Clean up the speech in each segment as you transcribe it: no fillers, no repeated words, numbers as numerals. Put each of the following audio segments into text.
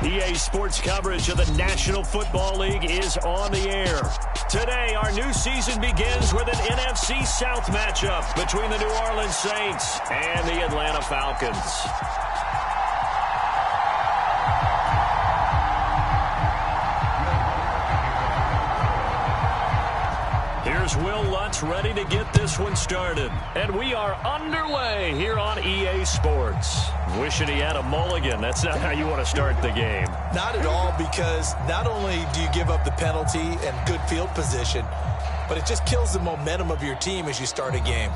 EA Sports coverage of the National Football League is on the air. Today, our new season begins with an NFC South matchup between the New Orleans Saints and the Atlanta Falcons. Here's Will Lutz ready to get this one started. And we are underway here on EA Sports. Wishing he had a mulligan. That's not how you want to start the game. Not at all, because not only do you give up the penalty and good field position, but it just kills the momentum of your team as you start a game.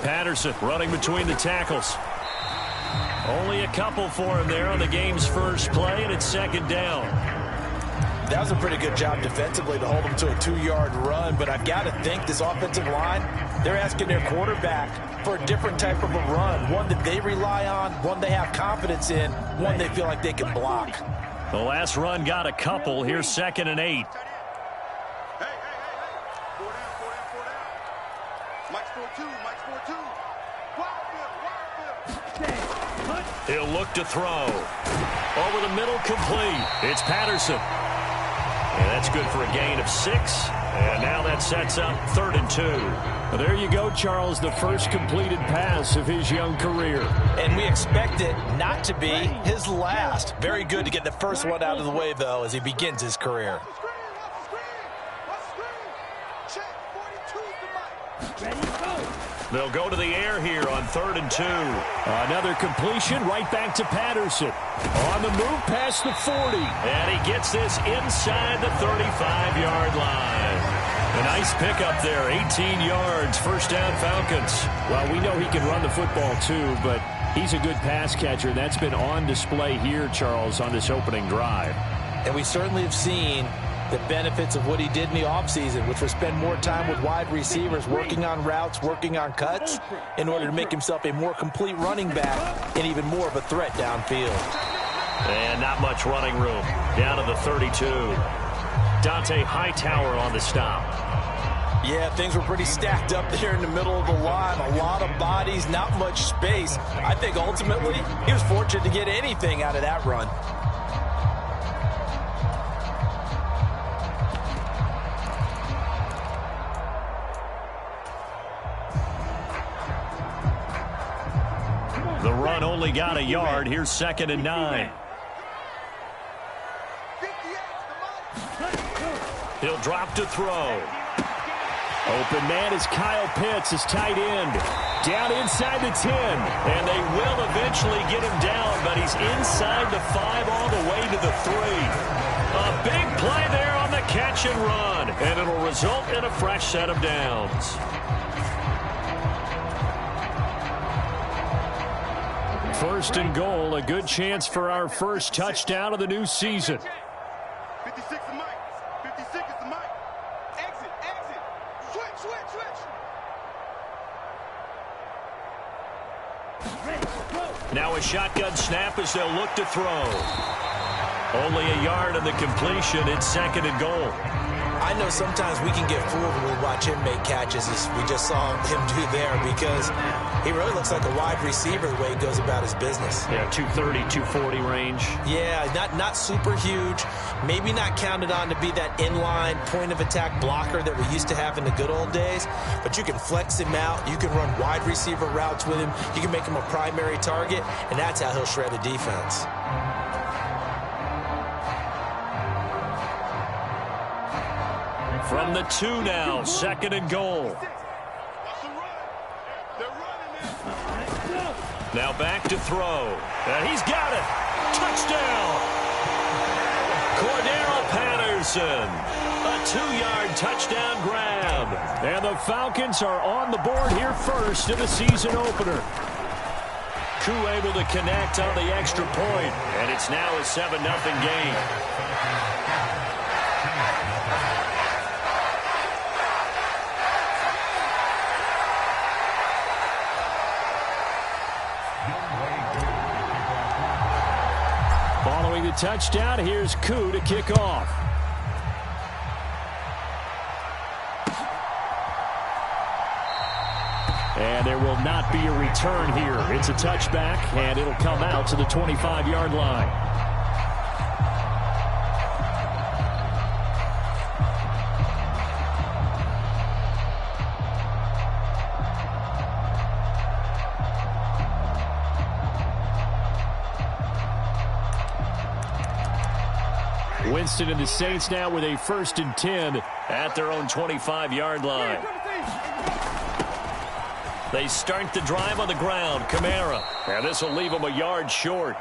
Patterson running between the tackles. Only a couple for him there on the game's first play, and it's second down. That was a pretty good job defensively to hold him to a 2-yard run, but I've got to think this offensive line, they're asking their quarterback for a different type of a run, one that they rely on, one they have confidence in, one they feel like they can block. The last run got a couple. Here's 2nd and 8. He'll look to throw. Over the middle, complete. It's Patterson. And that's good for a gain of 6. And now that sets up 3rd and 2. Well, there you go, Charles, the first completed pass of his young career. And we expect it not to be his last. Very good to get the first one out of the way, though, as he begins his career. They'll go to the air here on 3rd and 2. Another completion right back to Patterson. On the move past the 40. And he gets this inside the 35-yard line. A nice pickup there, 18 yards, first down Falcons. Well, we know he can run the football too, but he's a good pass catcher. That's been on display here, Charles, on this opening drive. And we certainly have seen the benefits of what he did in the offseason, which was spend more time with wide receivers, working on routes, working on cuts, in order to make himself a more complete running back and even more of a threat downfield. And not much running room. Down to the 32. Dante Hightower on the stop. Yeah, things were pretty stacked up there in the middle of the line. A lot of bodies, not much space. I think ultimately he was fortunate to get anything out of that run. The run only got a yard. Here's 2nd and 9. He'll drop to throw. Open man is Kyle Pitts, his tight end. Down inside the 10. And they will eventually get him down, but he's inside the 5 all the way to the 3. A big play there on the catch and run. And it'll result in a fresh set of downs. First and goal, a good chance for our first touchdown of the new season. 56 is Mike. 56 is the Mike. Exit, exit. Switch. Now a shotgun snap as they'll look to throw. Only a yard on the completion. It's 2nd and goal. I know sometimes we can get fooled when we watch him make catches, as we just saw him do there, because he really looks like a wide receiver the way he goes about his business. Yeah, 230, 240 range. Yeah, not super huge. Maybe not counted on to be that inline point-of-attack blocker that we used to have in the good old days, but you can flex him out. You can run wide receiver routes with him. You can make him a primary target, and that's how he'll shred a defense. From the 2 now, 2nd and goal. Now back to throw. And he's got it. Touchdown. Cordero Patterson. A 2-yard touchdown grab. And the Falcons are on the board here first in the season opener. Koo able to connect on the extra point. And it's now a 7-0 game. the touchdown. Here's Koo to kick off. And there will not be a return here. It's a touchback, and it'll come out to the 25-yard line. Winston and the Saints now with a 1st and 10 at their own 25-yard line. They start the drive on the ground. Kamara. And this will leave them a yard short.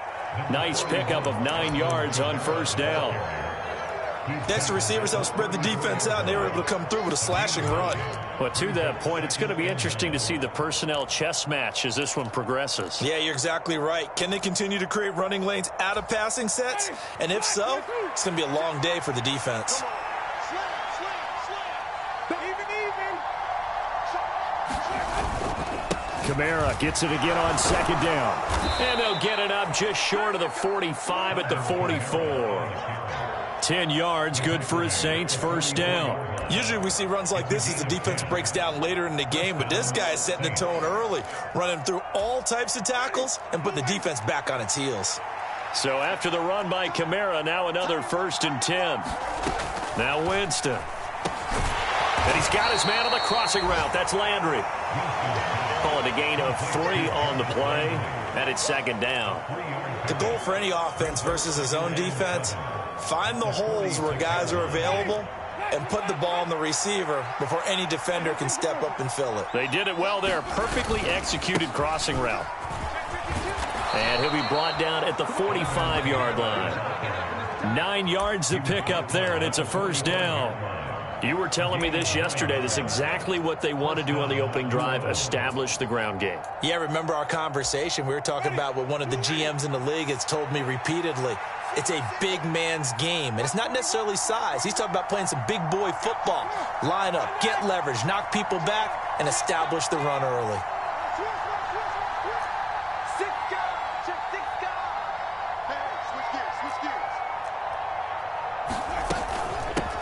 Nice pickup of 9 yards on 1st down. Next, the receivers help spread the defense out, and they were able to come through with a slashing run. But to that point, it's going to be interesting to see the personnel chess match as this one progresses. Yeah, you're exactly right. Can they continue to create running lanes out of passing sets? And if so, it's going to be a long day for the defense. Kamara gets it again on 2nd down. And they'll get it up just short of the 45 at the 44. 10 yards, good for his Saints, 1st down. Usually we see runs like this as the defense breaks down later in the game, but this guy is setting the tone early, running through all types of tackles and putting the defense back on its heels. So after the run by Kamara, now another 1st and 10. Now Winston. And he's got his man on the crossing route. That's Landry. Calling a gain of 3 on the play, and it's 2nd down. The goal for any offense versus his own defense, find the holes where guys are available and put the ball on the receiver before any defender can step up and fill it. They did it well there. Perfectly executed crossing route. And he'll be brought down at the 45-yard line. 9 yards to pick up there, and it's a 1st down. You were telling me this yesterday. This is exactly what they want to do on the opening drive, establish the ground game. Yeah, remember our conversation. We were talking about what one of the GMs in the league has told me repeatedly. It's a big man's game, and it's not necessarily size. He's talking about playing some big boy football. Line up, get leverage, knock people back, and establish the run early.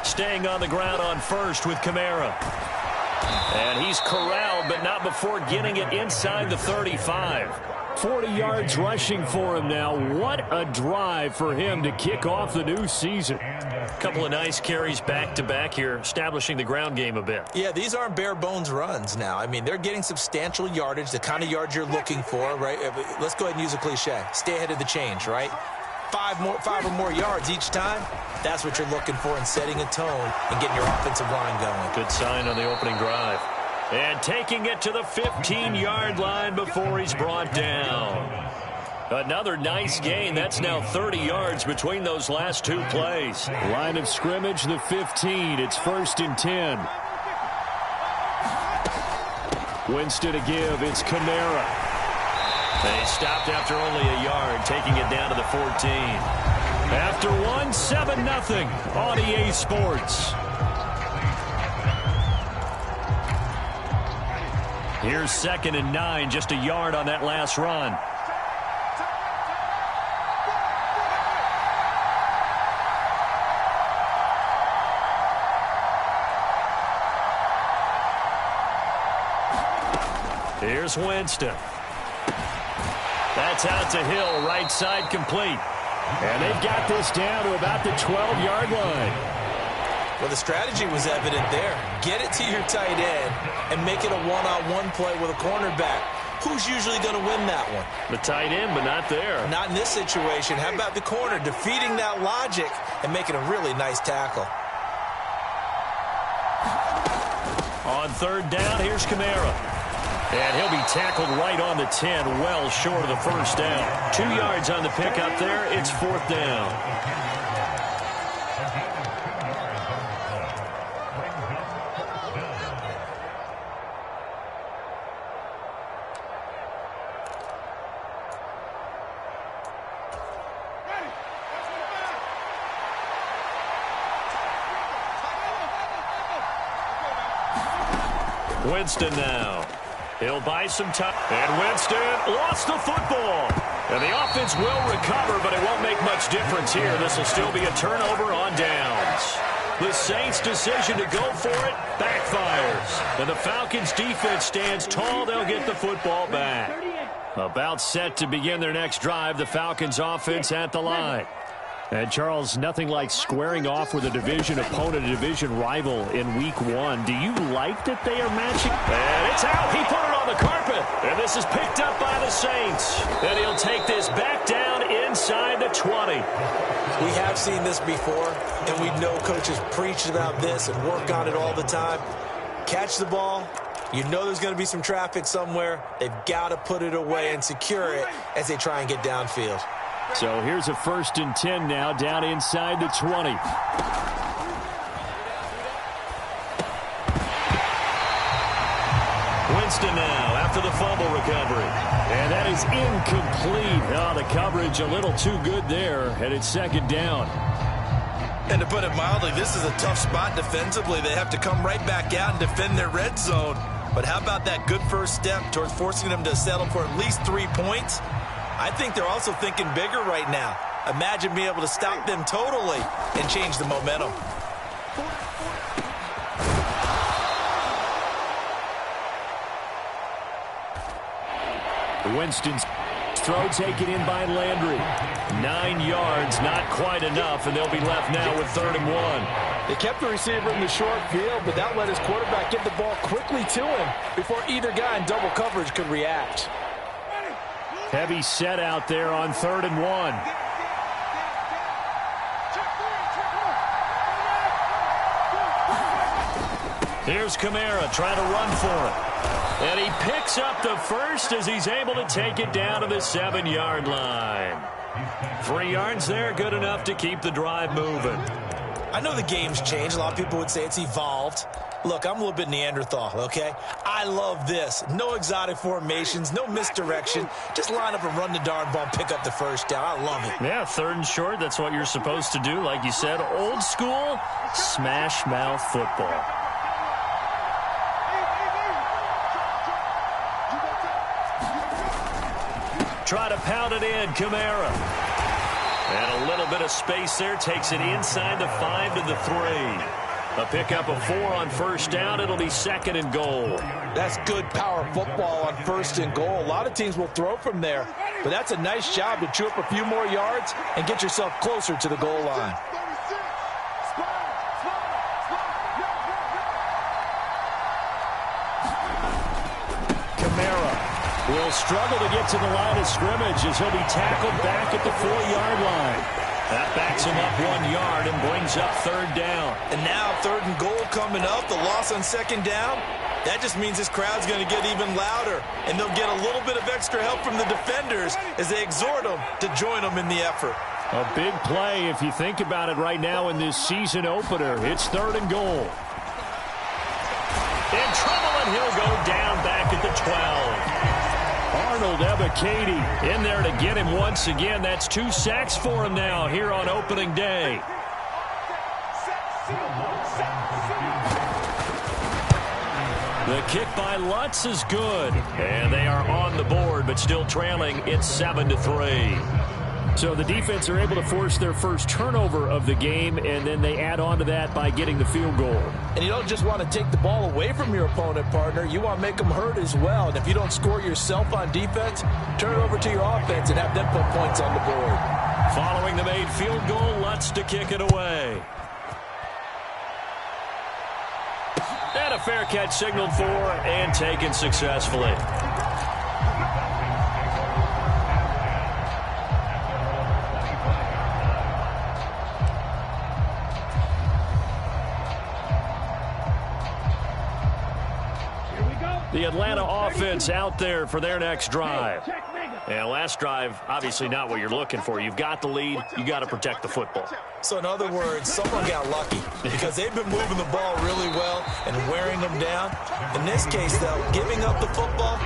Staying on the ground on 1st with Kamara. And he's corralled, but not before getting it inside the 35. 40 yards rushing for him now. What a drive for him to kick off the new season. A couple of nice carries back-to-back here, establishing the ground game a bit. Yeah, these aren't bare-bones runs now. I mean, they're getting substantial yardage, the kind of yards you're looking for, right? Let's go ahead and use a cliche. Stay ahead of the change, right? 5 or more yards each time. That's what you're looking for in setting a tone and getting your offensive line going. Good sign on the opening drive. And taking it to the 15-yard line before he's brought down. Another nice gain. That's now 30 yards between those last 2 plays. Line of scrimmage, the 15. It's 1st and 10. Winston to give. It's Kamara. They stopped after only a yard, taking it down to the 14. After 1, 7-0 on EA Sports. Here's 2nd and 9, just a yard on that last run. Here's Winston. That's out to Hill, right side complete. And they've got this down to about the 12-yard line. Well, the strategy was evident there. Get it to your tight end and make it a one-on-one play with a cornerback. Who's usually going to win that one? The tight end, but not there. Not in this situation. How about the corner defeating that logic and making a really nice tackle? On 3rd down, here's Kamara. And he'll be tackled right on the 10, well short of the 1st down. 2 yards on the pickup there. It's 4th down. Winston now. He'll buy some time. And Winston lost the football. And the offense will recover, but it won't make much difference here. This will still be a turnover on downs. The Saints' decision to go for it backfires. And the Falcons' defense stands tall. They'll get the football back. About set to begin their next drive, the Falcons' offense at the line. And, Charles, nothing like squaring off with a division opponent, a division rival in Week 1. Do you like that they are matching? And it's out. He put it on the carpet. And this is picked up by the Saints. And he'll take this back down inside the 20. We have seen this before, and we know coaches preach about this and work on it all the time. Catch the ball. You know there's going to be some traffic somewhere. They've got to put it away and secure it as they try and get downfield. So here's a 1st and 10 now, down inside the 20. Winston now after the fumble recovery. And that is incomplete. Oh, the coverage a little too good there, and it's 2nd down. And to put it mildly, this is a tough spot defensively. They have to come right back out and defend their red zone. But how about that good first step towards forcing them to settle for at least 3 points? I think they're also thinking bigger right now. Imagine being able to stop them totally and change the momentum. Winston's throw taken in by Landry. 9 yards, not quite enough, and they'll be left now with 3rd and 1. They kept the receiver in the short field, but that let his quarterback get the ball quickly to him before either guy in double coverage could react. Heavy set out there on 3rd and 1. Here's Kamara trying to run for it. And he picks up the first as he's able to take it down to the 7-yard line. 3 yards there, good enough to keep the drive moving. I know the game's changed. A lot of people would say it's evolved. Look, I'm a little bit Neanderthal, okay? I love this. No exotic formations, no misdirection. Just line up and run the darn ball and pick up the first down. I love it. Yeah, 3rd and short, that's what you're supposed to do. Like you said, old school, smash mouth football. Try to pound it in, Kamara. And a little bit of space there, takes it inside the 5 to the 3. A pickup of 4 on 1st down. It'll be 2nd and goal. That's good power football on 1st and goal. A lot of teams will throw from there, but that's a nice job to chew up a few more yards and get yourself closer to the goal line. Kamara will struggle to get to the line of scrimmage as he'll be tackled back at the 4-yard line. That backs him up 1 yard and brings up 3rd down. And now 3rd and goal coming up, the loss on 2nd down. That just means this crowd's going to get even louder, and they'll get a little bit of extra help from the defenders as they exhort them to join them in the effort. A big play if you think about it right now in this season opener. It's 3rd and goal. In trouble, and he'll go down back at the 12. Arnold Ebiketie in there to get him once again. That's 2 sacks for him now here on opening day. The kick by Lutz is good. And they are on the board, but still trailing. It's 7-3. So the defense are able to force their first turnover of the game, and then they add on to that by getting the field goal. And you don't just want to take the ball away from your opponent, partner. You want to make them hurt as well. And if you don't score yourself on defense, turn it over to your offense and have them put points on the board. Following the made field goal, Lutz to kick it away. And a fair catch signaled for and taken successfully. The Atlanta offense out there for their next drive. And last drive, obviously not what you're looking for. You've got the lead. You got to protect the football. So in other words, someone got lucky because they've been moving the ball really well and wearing them down. In this case, though, giving up the football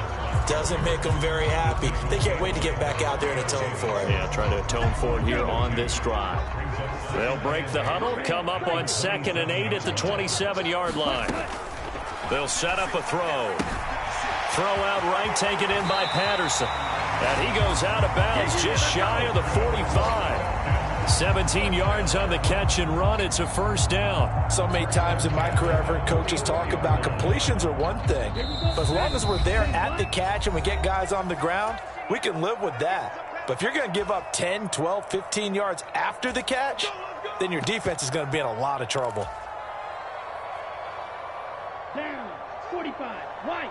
doesn't make them very happy. They can't wait to get back out there and atone for it. Yeah, try to atone for it here on this drive. They'll break the huddle, come up on 2nd and 8 at the 27-yard line. They'll set up a throw. Throw out right, taken in by Patterson. And he goes out of bounds just shy of the 45. 17 yards on the catch and run. It's a first down. So many times in my career I've heard coaches talk about completions are one thing. But as long as we're there at the catch and we get guys on the ground, we can live with that. But if you're going to give up 10, 12, 15 yards after the catch, then your defense is going to be in a lot of trouble. Down, 45, right.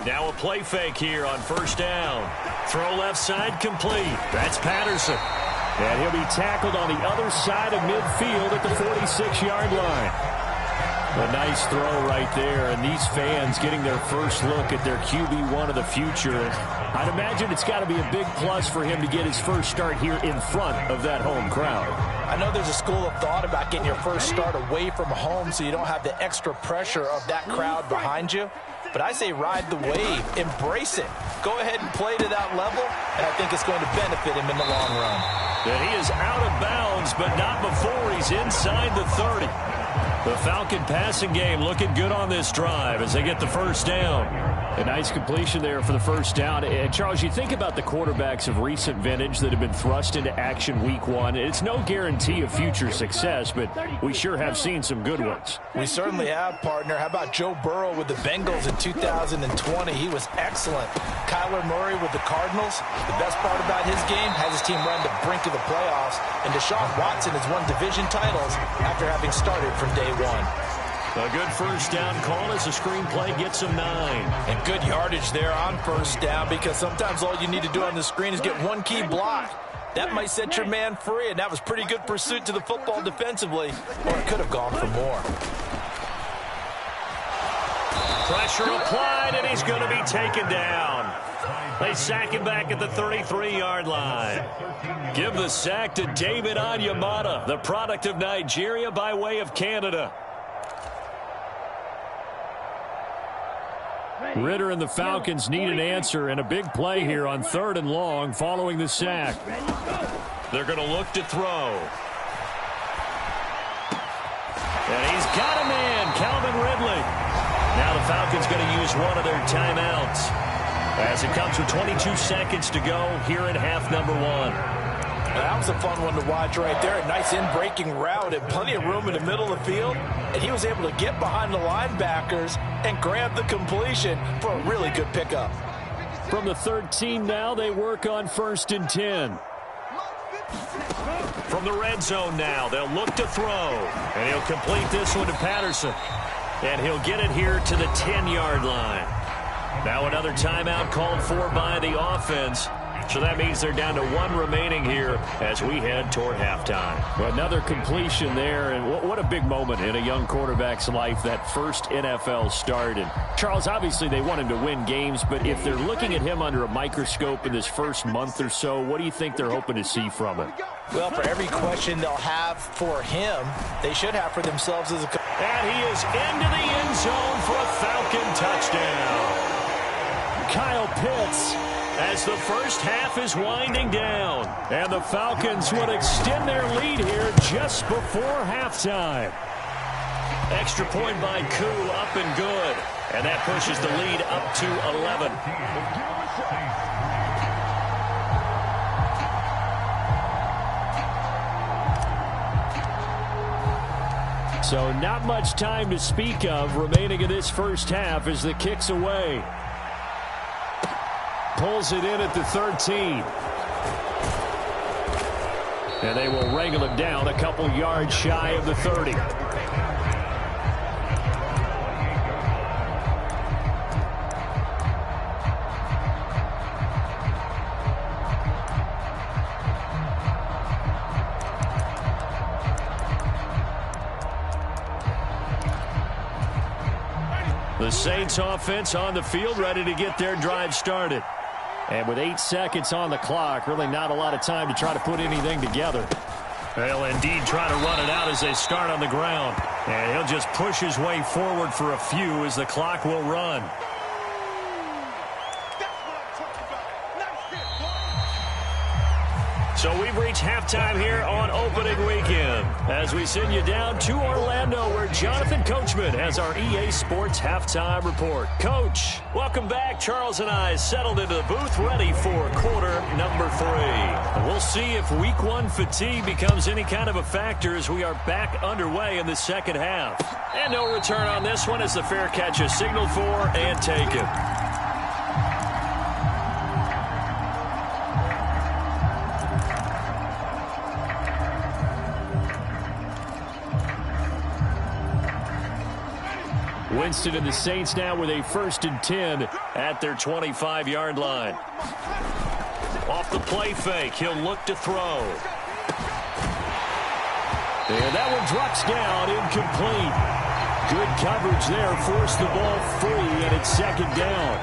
Now a play fake here on first down. Throw left side complete. That's Patterson. And he'll be tackled on the other side of midfield at the 46-yard line. A nice throw right there, and these fans getting their first look at their QB1 of the future. I'd imagine it's got to be a big plus for him to get his first start here in front of that home crowd. I know there's a school of thought about getting your first start away from home so you don't have the extra pressure of that crowd behind you. But I say ride the wave, embrace it. Go ahead and play to that level, and I think it's going to benefit him in the long run. And he is out of bounds, but not before he's inside the 30. The Falcon passing game looking good on this drive as they get the first down. A nice completion there for the first down. And Charles, you think about the quarterbacks of recent vintage that have been thrust into action week one. It's no guarantee of future success, but we sure have seen some good ones. We certainly have, partner. How about Joe Burrow with the Bengals in 2020? He was excellent. Kyler Murray with the Cardinals. The best part about his game has his team run the brink of the playoffs. And Deshaun Watson has won division titles after having started from day one. A good first down call as the screenplay gets him 9. And good yardage there on first down, because sometimes all you need to do on the screen is get one key block. That might set your man free, and that was pretty good pursuit to the football defensively, or it could have gone for more. Pressure applied, and he's going to be taken down. They sack him back at the 33-yard line. Give the sack to David Onyemata, the product of Nigeria by way of Canada. Ritter and the Falcons need an answer, and a big play here on 3rd and long following the sack. They're going to look to throw. And he's got a man, Calvin Ridley. Now the Falcons going to use one of their timeouts as it comes with 22 seconds to go here in half number 1. That was a fun one to watch right there. A nice in-breaking route and plenty of room in the middle of the field. And he was able to get behind the linebackers and grab the completion for a really good pickup. From the 13 now, they work on 1st and 10. From the red zone now, they'll look to throw. And he'll complete this one to Patterson. And he'll get it here to the 10-yard line. Now another timeout called for by the offense. So that means they're down to 1 remaining here as we head toward halftime. Well, another completion there, and what a big moment in a young quarterback's life, that first NFL start. And Charles, obviously they want him to win games, but if they're looking at him under a microscope in this first month or so, what do you think they're hoping to see from him? Well, for every question they'll have for him, they should have for themselves as a coach. And he is into the end zone for a Falcon touchdown. Kyle Pitts, as the first half is winding down. And the Falcons would extend their lead here just before halftime. Extra point by Koo, up and good. And that pushes the lead up to 11. So not much time to speak of remaining in this first half as the kick's away. Pulls it in at the 13. And they will wrangle him down a couple yards shy of the 30. The Saints offense on the field, ready to get their drive started. And with 8 seconds on the clock, really not a lot of time to try to put anything together. They'll indeed try to run it out as they start on the ground. And he'll just push his way forward for a few as the clock will run. So we've reached halftime here on opening weekend as we send you down to Orlando where Jonathan Coachman has our EA Sports halftime report. Coach, welcome back. Charles and I settled into the booth ready for quarter number 3. We'll see if week 1 fatigue becomes any kind of a factor as we are back underway in the second half. And no return on this one as the fair catch is signaled for and taken. Winston and the Saints now with a 1st and 10 at their 25-yard line. Off the play fake, he'll look to throw. And that one drops down, incomplete. Good coverage there, forced the ball free, and it's 2nd down.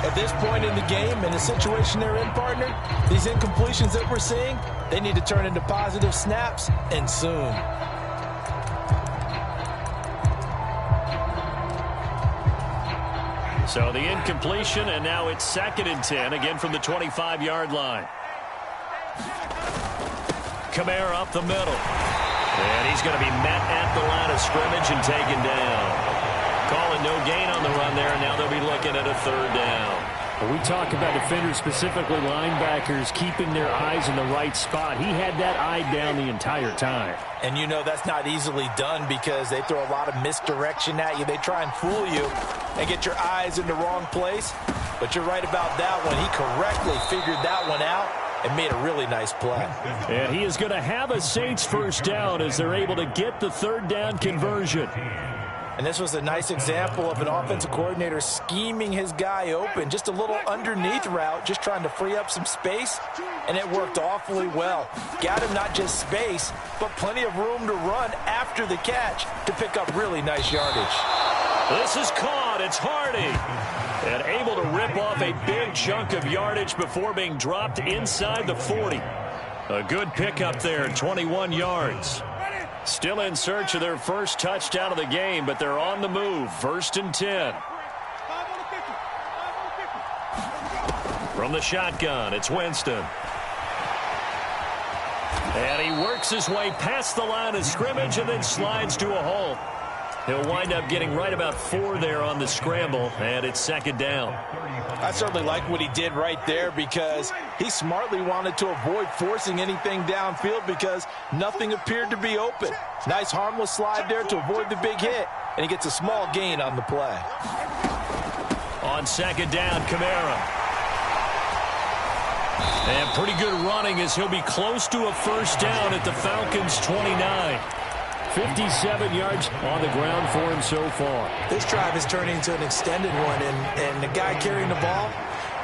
At this point in the game, in the situation they're in, partner, these incompletions that we're seeing, they need to turn into positive snaps, and soon. So the incompletion, and now it's 2nd and 10, again from the 25-yard line. Kamara up the middle. And he's going to be met at the line of scrimmage and taken down. Calling no gain on the run there, and now they'll be looking at a 3rd down. We talk about defenders, specifically linebackers, keeping their eyes in the right spot. He had that eye down the entire time. And you know that's not easily done because they throw a lot of misdirection at you. They try and fool you and get your eyes in the wrong place. But you're right about that one. He correctly figured that one out and made a really nice play. And he is going to have a Saints 1st down as they're able to get the 3rd down conversion. And this was a nice example of an offensive coordinator scheming his guy open. Just a little underneath route, just trying to free up some space, and it worked awfully well. Got him not just space, but plenty of room to run after the catch to pick up really nice yardage. This is caught. It's Hardy. And able to rip off a big chunk of yardage before being dropped inside the 40. A good pickup there, 21 yards. Still in search of their first touchdown of the game, but they're on the move. 1st and 10. From the shotgun, it's Winston. And he works his way past the line of scrimmage and then slides to a halt. He'll wind up getting right about 4 there on the scramble, and it's 2nd down. I certainly like what he did right there because he smartly wanted to avoid forcing anything downfield because nothing appeared to be open. Nice harmless slide there to avoid the big hit, and he gets a small gain on the play. On 2nd down, Kamara. And pretty good running as he'll be close to a 1st down at the Falcons' 29. 57 yards on the ground for him so far. This drive is turning into an extended one, and the guy carrying the ball,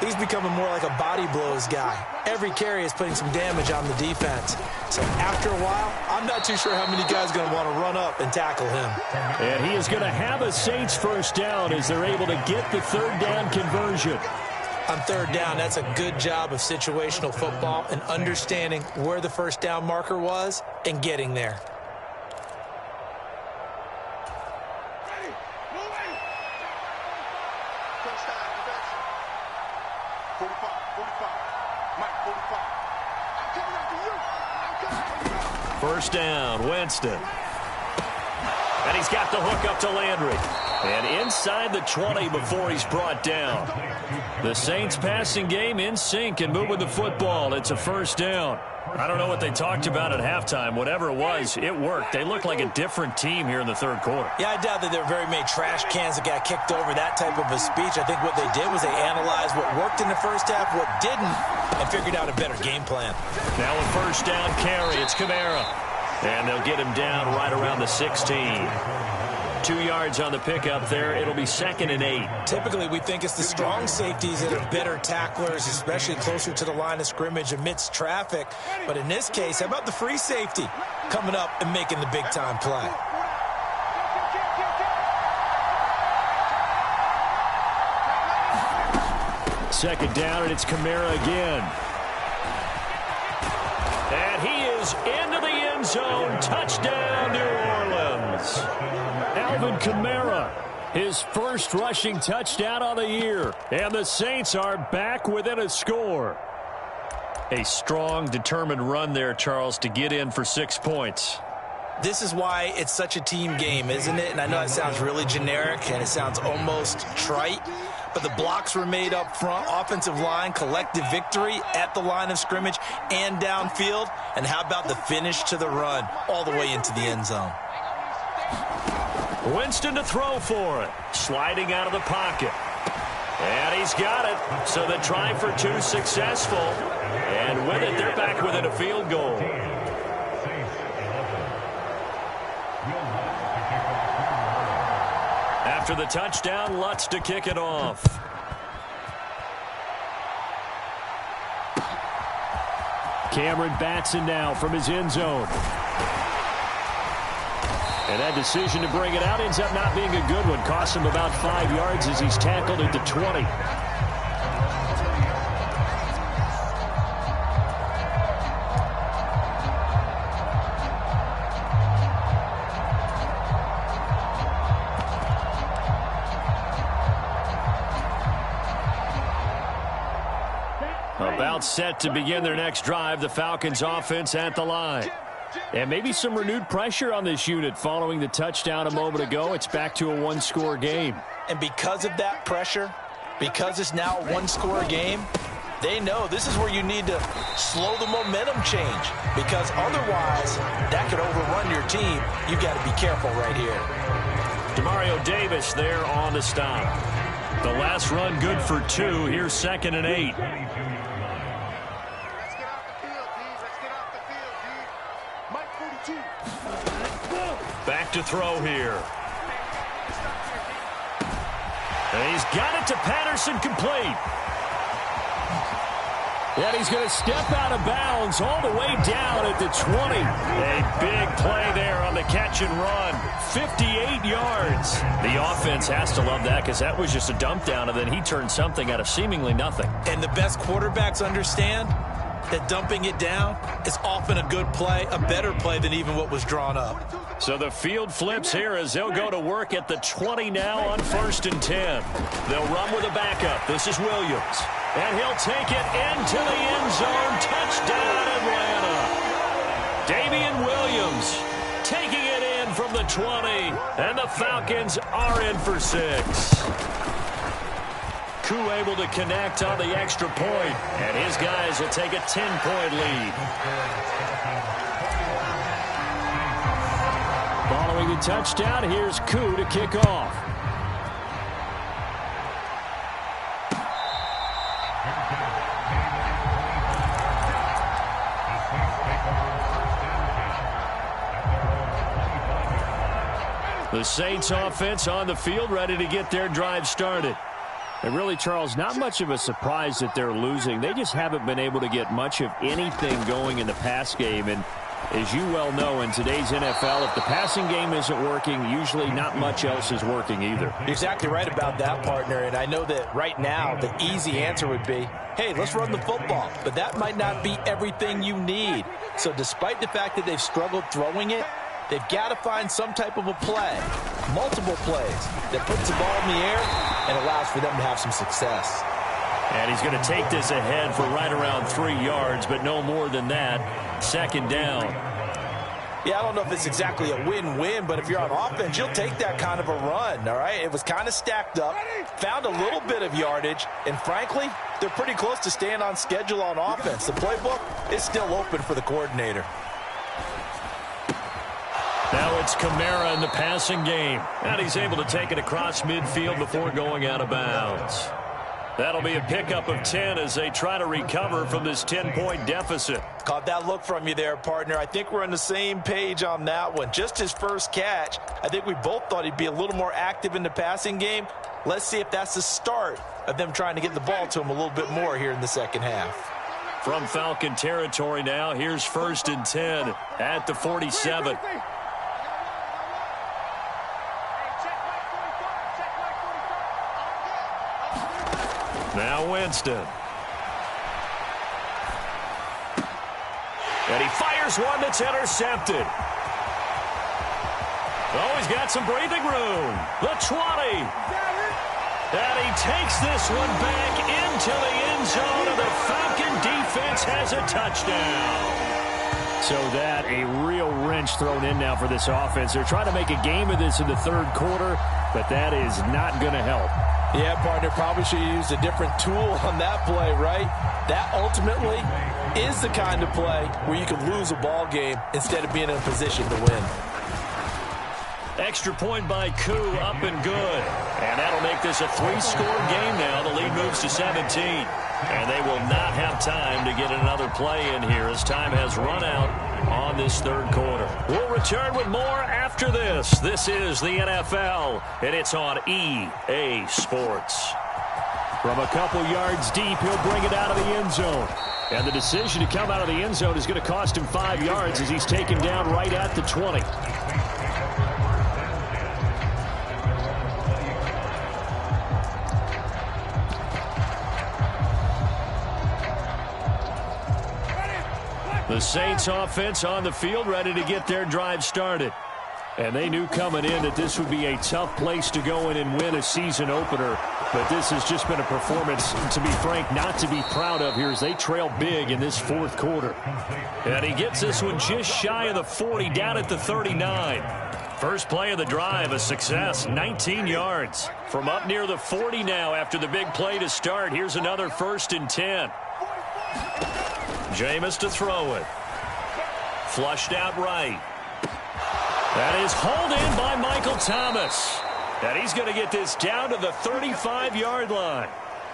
he's becoming more like a body blows guy. Every carry is putting some damage on the defense. So after a while, I'm not too sure how many guys are going to want to run up and tackle him. And he is going to have a Saints 1st down as they're able to get the 3rd down conversion. On 3rd down, that's a good job of situational football and understanding where the 1st down marker was and getting there. First down, Winston. And he's got the hook up to Landry. And inside the 20 before he's brought down. The Saints passing game in sync and moving the football. It's a 1st down. I don't know what they talked about at halftime. Whatever it was, it worked. They look like a different team here in the 3rd quarter. Yeah, I doubt that there were very many trash cans that got kicked over, that type of a speech. I think what they did was they analyzed what worked in the 1st half, what didn't, and figured out a better game plan. Now a 1st down carry. It's Kamara. And they'll get him down right around the 16. 2 yards on the pickup there. It'll be 2nd and 8. Typically, we think it's the strong safeties that are better tacklers, especially closer to the line of scrimmage amidst traffic. But in this case, how about the free safety coming up and making the big-time play? Second down, and it's Kamara again. And he is into the end zone. Touchdown, New Orleans. Alvin Kamara, his first rushing touchdown of the year. And the Saints are back within a score. A strong, determined run there, Charles, to get in for 6 points. This is why it's such a team game, isn't it? And I know it sounds really generic and it sounds almost trite, but the blocks were made up front, offensive line, collective victory at the line of scrimmage and downfield. And how about the finish to the run all the way into the end zone? Winston to throw for it. Sliding out of the pocket. And he's got it. So the try for 2 successful. And with it, they're back within a field goal. After the touchdown, Lutz to kick it off. Cameron Batson now from his end zone. And that decision to bring it out ends up not being a good one. Costs him about 5 yards as he's tackled at the 20. About set to begin their next drive, the Falcons offense at the line. And maybe some renewed pressure on this unit following the touchdown a moment ago. It's back to a one-score game. And because of that pressure, because it's now a one-score game, they know this is where you need to slow the momentum change, because otherwise that could overrun your team. You've got to be careful right here. Demario Davis there on the stop. The last run good for 2. Here's 2nd and 8. Back to throw here. And he's got it to Patterson, complete. And he's going to step out of bounds all the way down at the 20. A big play there on the catch and run. 58 yards. The offense has to love that, because that was just a dump down, and then he turned something out of seemingly nothing. And the best quarterbacks understand that dumping it down is often a good play, a better play than even what was drawn up. So the field flips here as they'll go to work at the 20 now on 1st and 10. They'll run with a backup. This is Williams. And he'll take it into the end zone. Touchdown, Atlanta. Damian Williams taking it in from the 20. And the Falcons are in for 6. Koo able to connect on the extra point, and his guys will take a 10-point lead. Following the touchdown, here's Koo to kick off. The Saints offense on the field, ready to get their drive started. And really, Charles, not much of a surprise that they're losing. They just haven't been able to get much of anything going in the pass game. And as you well know, in today's NFL, if the passing game isn't working, usually not much else is working either. You're exactly right about that, partner. And I know that right now the easy answer would be, hey, let's run the football. But that might not be everything you need. So despite the fact that they've struggled throwing it, they've got to find some type of a play, multiple plays, that puts the ball in the air and allows for them to have some success. And he's going to take this ahead for right around 3 yards, but no more than that. 2nd down. Yeah, I don't know if it's exactly a win-win, but if you're on offense, you'll take that kind of a run, all right? It was kind of stacked up, found a little bit of yardage, and frankly, they're pretty close to staying on schedule on offense. The playbook is still open for the coordinator. Now it's Kamara in the passing game. And he's able to take it across midfield before going out of bounds. That'll be a pickup of 10 as they try to recover from this 10-point deficit. Caught that look from you there, partner. I think we're on the same page on that one. Just his first catch. I think we both thought he'd be a little more active in the passing game. Let's see if that's the start of them trying to get the ball to him a little bit more here in the second half. From Falcon territory now, here's 1st and 10 at the 47. Now Winston. And he fires one that's intercepted. Oh, he's got some breathing room. The 20. And he takes this one back into the end zone, and the Falcon defense has a touchdown. So that, a real wrench thrown in now for this offense. They're trying to make a game of this in the third quarter, but that is not going to help. Yeah, partner, probably should have used a different tool on that play, right? That ultimately is the kind of play where you can lose a ball game instead of being in a position to win. Extra point by Koo, up and good. And that'll make this a three-score game now. The lead moves to 17. And they will not have time to get another play in here as time has run out on this third quarter. We'll return with more after this. This is the NFL, and it's on EA Sports. From a couple yards deep, he'll bring it out of the end zone. And the decision to come out of the end zone is going to cost him 5 yards as he's taken down right at the 20. The Saints offense on the field, ready to get their drive started. And they knew coming in that this would be a tough place to go in and win a season opener. But this has just been a performance, to be frank, not to be proud of here as they trail big in this fourth quarter. And he gets this one just shy of the 40, down at the 39. First play of the drive, a success, 19 yards. From up near the 40 now after the big play to start. Here's another 1st and 10. Jameis to throw it. Flushed out right. That is hauled in by Michael Thomas. And he's going to get this down to the 35-yard line.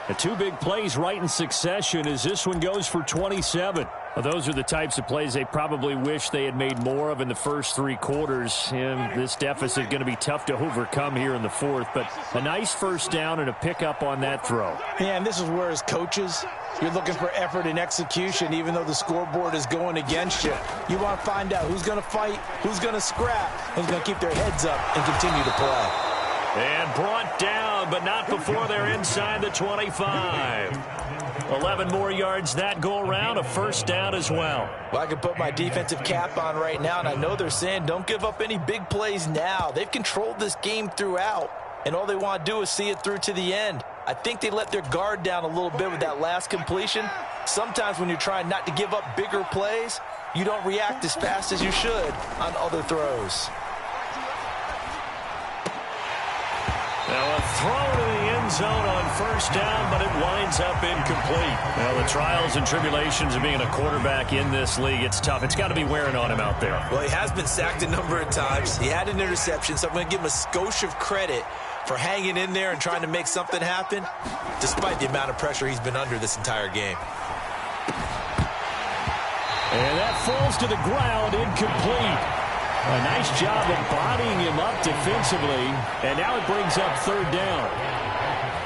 The two big plays right in succession as this one goes for 27. Well, those are the types of plays they probably wish they had made more of in the first three quarters. And this deficit going to be tough to overcome here in the fourth. But a nice first down and a pickup on that throw. Yeah, and this is where as coaches, you're looking for effort and execution even though the scoreboard is going against you. You want to find out who's going to fight, who's going to scrap, who's going to keep their heads up and continue to play. And brought down, but not before they're inside the 25. 11 more yards that go around, a first down as well. Well, I can put my defensive cap on right now, and I know they're saying don't give up any big plays now. They've controlled this game throughout, and all they want to do is see it through to the end. I think they let their guard down a little bit with that last completion. Sometimes when you're trying not to give up bigger plays, you don't react as fast as you should on other throws. Now a throw to the end zone on first down, but it winds up incomplete. Well, the trials and tribulations of being a quarterback in this league, it's tough. It's got to be wearing on him out there. Well, he has been sacked a number of times. He had an interception, so I'm going to give him a skosh of credit for hanging in there and trying to make something happen, despite the amount of pressure he's been under this entire game. And that falls to the ground, incomplete. A nice job of bodying him up defensively, and now it brings up third down.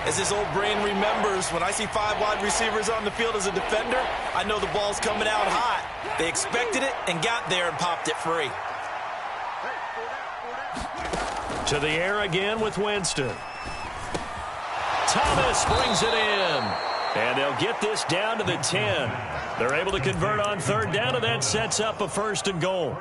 As his old brain remembers, when I see 5 wide receivers on the field as a defender, I know the ball's coming out hot. They expected it and got there and popped it free. To the air again with Winston. Thomas brings it in. And they'll get this down to the 10. They're able to convert on third down, and that sets up a 1st and goal.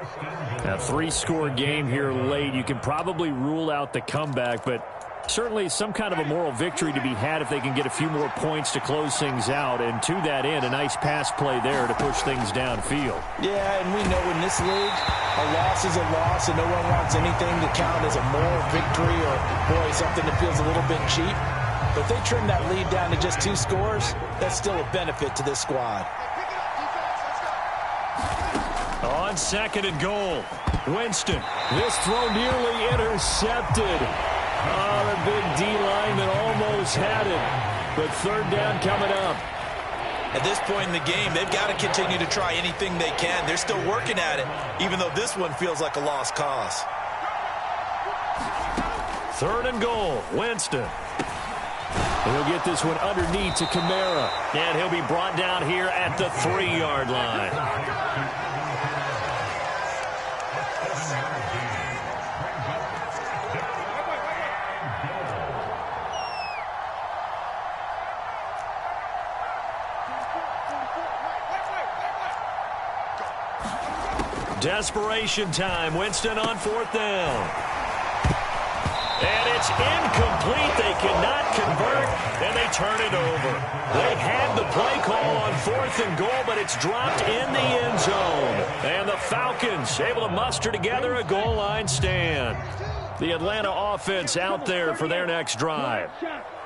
A 3-score game here late. You can probably rule out the comeback, but certainly some kind of a moral victory to be had if they can get a few more points to close things out. And to that end, a nice pass play there to push things downfield. Yeah, and we know in this league, a loss is a loss, and no one wants anything to count as a moral victory or, boy, something that feels a little bit cheap. But if they trim that lead down to just 2 scores, that's still a benefit to this squad. On 2nd and goal, Winston. This throw nearly intercepted. Oh, the big D-line that almost had it. But third down coming up. At this point in the game, they've got to continue to try anything they can. They're still working at it, even though this one feels like a lost cause. 3rd and goal, Winston. He'll get this one underneath to Kamara. And he'll be brought down here at the 3-yard line. Desperation time. Winston on 4th down. And it's incomplete. They cannot convert, and they turn it over. They had the play call on 4th and goal, but it's dropped in the end zone. And the Falcons able to muster together a goal line stand. The Atlanta offense out there for their next drive.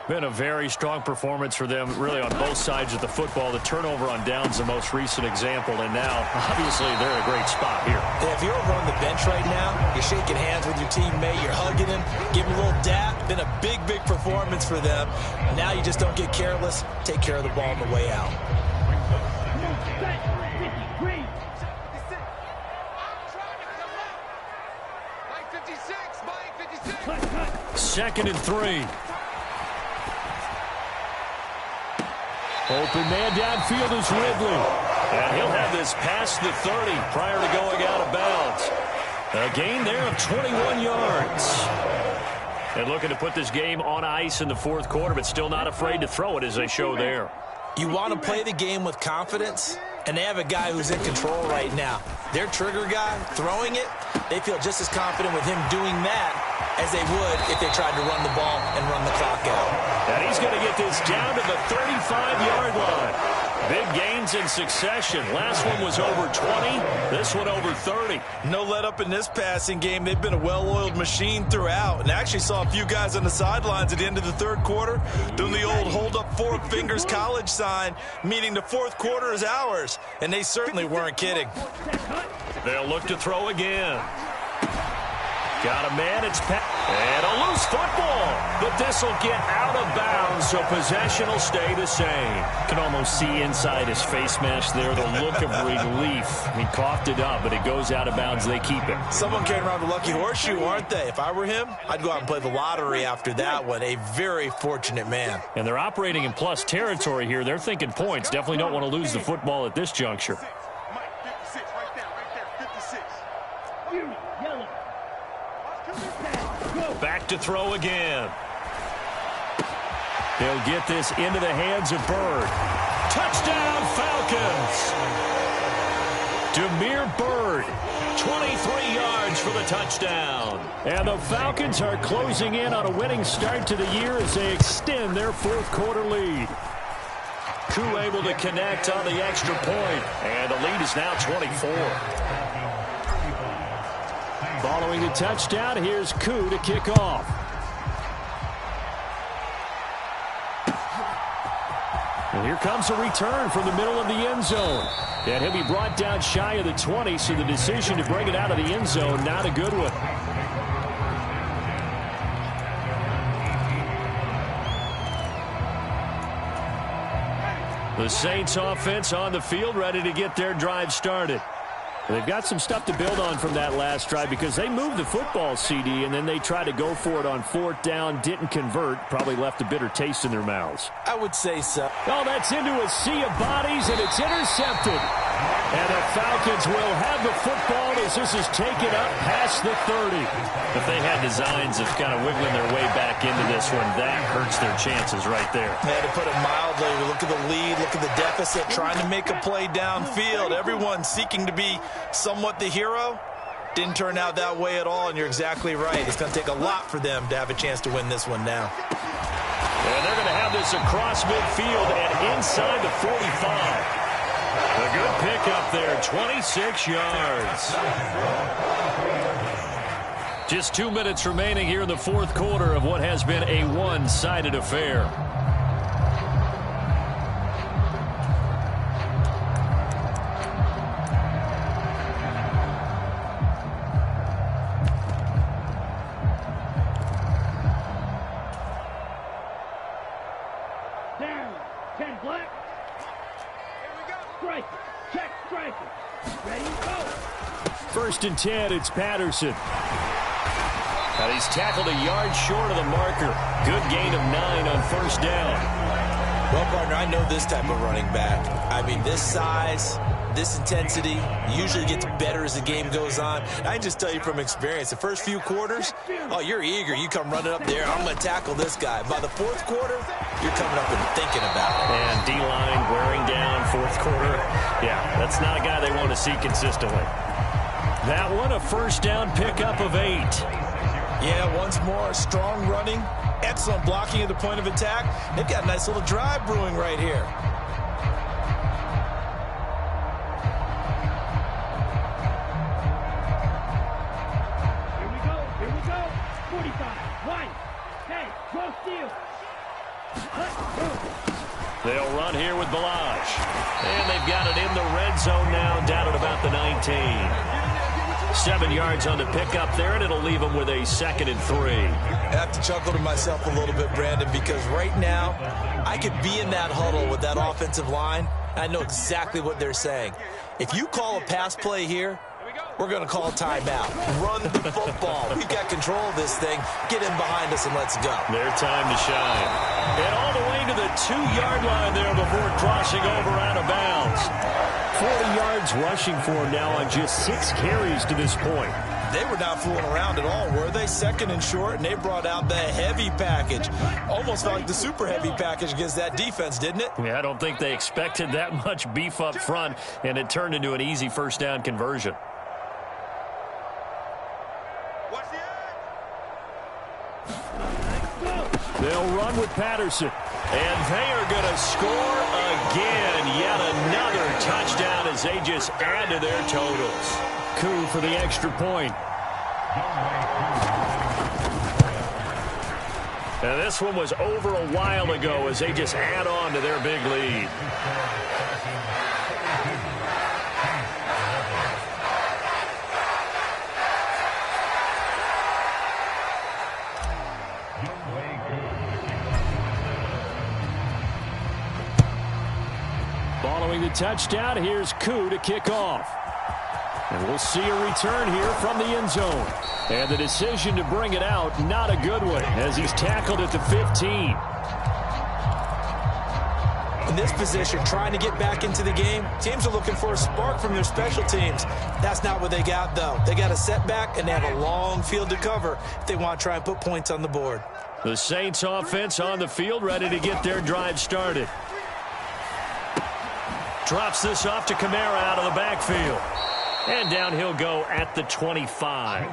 Been a very strong performance for them, really, on both sides of the football. The turnover on downs, the most recent example, and now, obviously, they're in a great spot here. Yeah, if you're over on the bench right now, you're shaking hands with your teammate, you're hugging him, giving him a little dap. Been a big, big performance for them. Now you just don't get careless. Take care of the ball on the way out. Second and 3. Open man downfield is Ridley. And he'll have this past the 30 prior to going out of bounds. A gain there of 21 yards. And looking to put this game on ice in the fourth quarter, but still not afraid to throw it as they show there. You want to play the game with confidence, and they have a guy who's in control right now. Their trigger guy, throwing it, they feel just as confident with him doing that as they would if they tried to run the ball and run the clock out. And he's going to get this down to the 35-yard line. Big gains in succession. Last one was over 20. This one over 30. No let up in this passing game. They've been a well-oiled machine throughout. And actually saw a few guys on the sidelines at the end of the third quarter doing the old hold up 4 fingers college sign, meaning the fourth quarter is ours. And they certainly weren't kidding. They'll look to throw again. Got a man, it's and a loose football, but this will get out of bounds, so possession will stay the same. Can almost see inside his face mask there, the look of relief. He coughed it up, but it goes out of bounds. They keep it. Someone came around the lucky horseshoe, aren't they? If I were him, I'd go out and play the lottery after that one. A very fortunate man. And they're operating in plus territory here. They're thinking points. Definitely don't want to lose the football at this juncture. Back to throw again. They'll get this into the hands of Bird. Touchdown, Falcons! Damiere Byrd, 23 yards for the touchdown. And the Falcons are closing in on a winning start to the year as they extend their fourth quarter lead. Koo able to connect on the extra point, and the lead is now 24. Following the touchdown, here's Koo to kick off. And here comes a return from the middle of the end zone. And he'll be brought down shy of the 20, so the decision to bring it out of the end zone, not a good one. The Saints offense on the field, ready to get their drive started. They've got some stuff to build on from that last drive because they moved the football, CD, and then they tried to go for it on fourth down, didn't convert, probably left a bitter taste in their mouths. I would say so. Oh, that's into a sea of bodies, and it's intercepted. And the Falcons will have the football as this is taken up past the 30. If they had designs of kind of wiggling their way back into this one, that hurts their chances right there. Yeah, to put it mildly, look at the lead, look at the deficit, trying to make a play downfield. Everyone seeking to be somewhat the hero. Didn't turn out that way at all, and you're exactly right. It's going to take a lot for them to have a chance to win this one now. And they're going to have this across midfield and inside the 45. A good pickup there, 26 yards. Just 2 minutes remaining here in the fourth quarter of what has been a one-sided affair. Down. 10 black. Striker. Check striker. Ready, go. First and 10, it's Patterson. And he's tackled a yard short of the marker. Good gain of 9 on first down. Well, partner, I know this type of running back. I mean, this size, this intensity usually gets better as the game goes on. I can just tell you from experience, the first few quarters, oh, you're eager. You come running up there, I'm going to tackle this guy. By the fourth quarter, you're coming up and thinking about it. And D-line wearing down fourth quarter. Yeah, that's not a guy they want to see consistently. That one, a first down pickup of 8. Yeah, once more, strong running, excellent blocking at the point of attack. They've got a nice little drive brewing right here. Here we go. 45. Right. Hey, cross steal. They'll run here with Balaj. And they've got it in the red zone now, down at about the 19. 7 yards on the pickup there, and it'll leave them with a 2nd and 3. I have to chuckle to myself a little bit, Brandon, because right now I could be in that huddle with that offensive line. I know exactly what they're saying. If you call a pass play here, we're going to call a timeout. Run the football. We've got control of this thing. Get in behind us and let's go. Their time to shine. And all the way to the 2-yard line there before crossing over out of bounds. 40 yards rushing for him now on just 6 carries to this point. They were not fooling around at all, were they? 2nd and short, and they brought out the heavy package. Almost felt like the super heavy package against that defense, didn't it? Yeah, I don't think they expected that much beef up front, and it turned into an easy first down conversion. They'll run with Patterson. And they are going to score again. Yet another touchdown as they just add to their totals. Coup for the extra point. And this one was over a while ago as they just add on to their big lead. Following the touchdown, here's Koo to kick off. And we'll see a return here from the end zone. And the decision to bring it out, not a good one, as he's tackled at the 15. In this position, trying to get back into the game, teams are looking for a spark from their special teams. That's not what they got, though. They got a setback, and they have a long field to cover if they want to try and put points on the board. The Saints offense on the field, ready to get their drive started. Drops this off to Kamara out of the backfield. And down he'll go at the 25.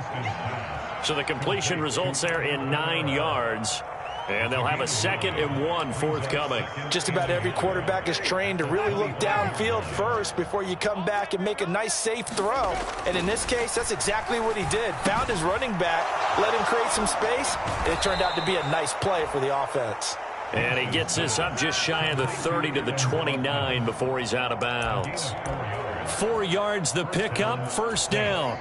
So the completion results there in 9 yards. And they'll have a 2nd and 1 forthcoming. Just about every quarterback is trained to really look downfield first before you come back and make a nice, safe throw. And in this case, that's exactly what he did. Found his running back, let him create some space, and it turned out to be a nice play for the offense. And he gets this up just shy of the 30 to the 29 before he's out of bounds. 4 yards the pickup, first down.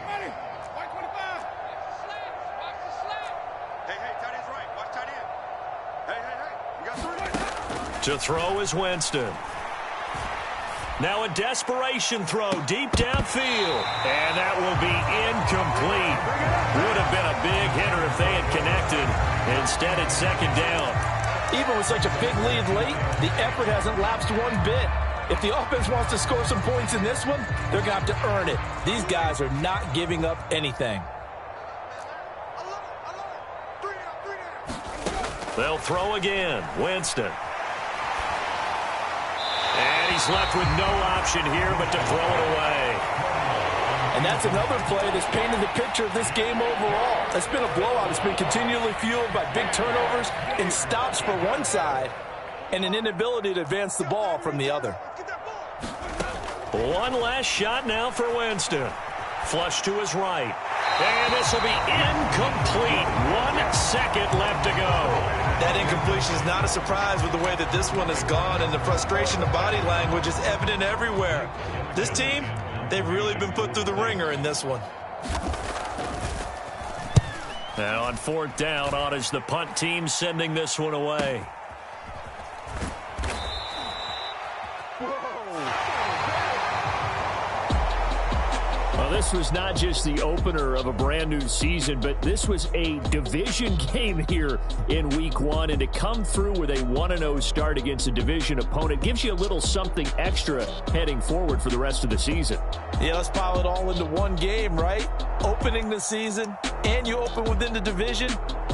To throw is Winston. Now a desperation throw deep downfield. And that will be incomplete. Would have been a big hitter if they had connected. Instead, it's 2nd down. Even with such a big lead late, the effort hasn't lapsed one bit. If the offense wants to score some points in this one, they're going to have to earn it. These guys are not giving up anything. They'll throw again. Winston. And he's left with no option here but to throw it away. And that's another play that's painted the picture of this game overall. It's been a blowout. It's been continually fueled by big turnovers and stops for one side and an inability to advance the ball from the other. One last shot now for Winston. Flush to his right. And this will be incomplete. 1 second left to go. That incompletion is not a surprise with the way that this one has gone, and the frustration of body language is evident everywhere. This team, they've really been put through the ringer in this one. Now on 4th down, on is the punt team sending this one away. Well, this was not just the opener of a brand new season, but this was a division game here in week 1. And to come through with a 1-0 start against a division opponent gives you a little something extra heading forward for the rest of the season. Yeah, let's pile it all into one game, right? Opening the season, and you open within the division.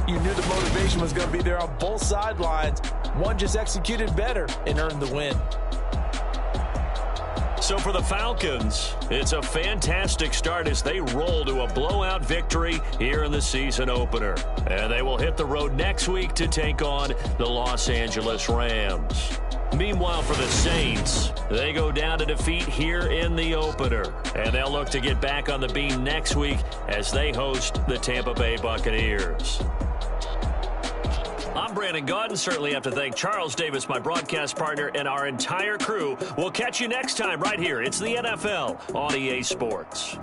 You knew the motivation was going to be there on both sidelines. One just executed better and earned the win. So for the Falcons, it's a fantastic start as they roll to a blowout victory here in the season opener. And they will hit the road next week to take on the Los Angeles Rams. Meanwhile, for the Saints, they go down to defeat here in the opener. And they'll look to get back on the beam next week as they host the Tampa Bay Buccaneers. I'm Brandon Gaudin. Certainly have to thank Charles Davis, my broadcast partner, and our entire crew. We'll catch you next time right here. It's the NFL on EA Sports.